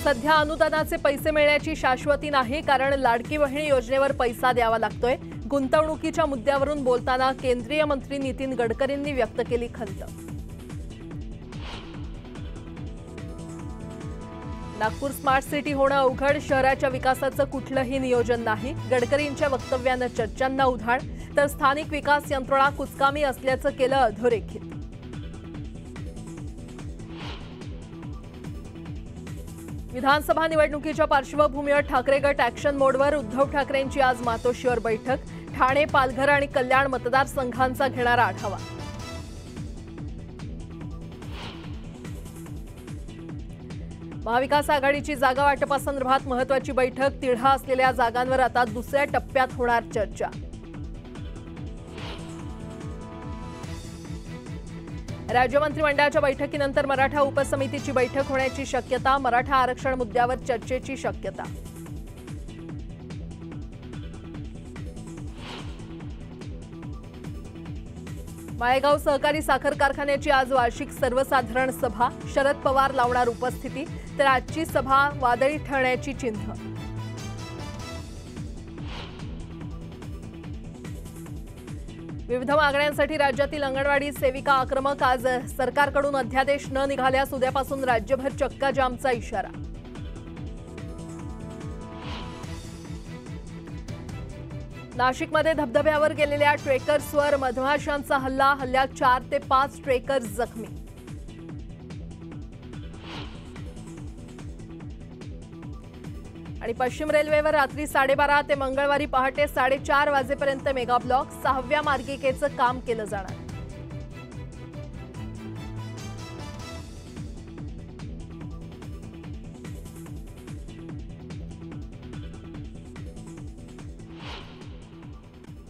सध्या अनुदानाचे पैसे मिळण्याची शाश्वती नाही, कारण लाडकी बहीण योजनेवर पैसा द्यावा लागतोय। गुंतवणुकीच्या मुद्द्यावरून बोलताना केंद्रीय मंत्री नितीन गडकरींनी व्यक्त केली खंत। नागपूर स्मार्ट सिटी होणं अवघड, शहराच्या विकासाचं कुठलंही नियोजन नाही। गडकरींच्या वक्तव्यानं चर्चांना उधाण, तर स्थानिक विकास यंत्रणा कुचकामी असल्याचं केलं अधोरेखित। विधानसभा निवडणुकीच्या पार्श्वभूमीवर ठाकरे गट ॲक्शन मोडवर। उद्धव ठाकरेंची आज मातोश्रीवर बैठक। ठाणे, पालघर आणि कल्याण मतदारसंघांचा घेणारा आढावा। महाविकास आघाडीची जागा वाटपासंदर्भात महत्त्वाची बैठक। तिढा असलेल्या जागांवर आता दुसऱ्या टप्प्यात होणार चर्चा। राज्य मंत्रिमंडळाच्या बैठकीनंतर मराठा उपसमितीची बैठक होण्याची शक्यता। मराठा आरक्षण मुद्द्यावर चर्चेची शक्यता। माळेगाव सहकारी साखर कारखान्याची आज वार्षिक सर्वसाधारण सभा। शरद पवार लावणार उपस्थिती, तर आजची सभा वादळी ठरण्याची चिन्ह। विविध मागण्यांसाठी राज्यातील अंगणवाडी सेविका आक्रमक। आज सरकारकडून अध्यादेश न निघाल्यास उद्यापासून राज्यभर चक्काजामचा इशारा। नाशिकमध्ये धबधब्यावर गेलेल्या ट्रेकर्सवर मधमाशांचा हल्ल्यात 4 ते 5 ट्रेकर्स जखमी। आणि पश्चिम रेल्वेवर रात्री 12:30 ते मंगळवारी पहाटे 4:30 वाजेपर्यंत मेगा ब्लॉक। 6व्या मार्गिकेचं काम केलं जाणार।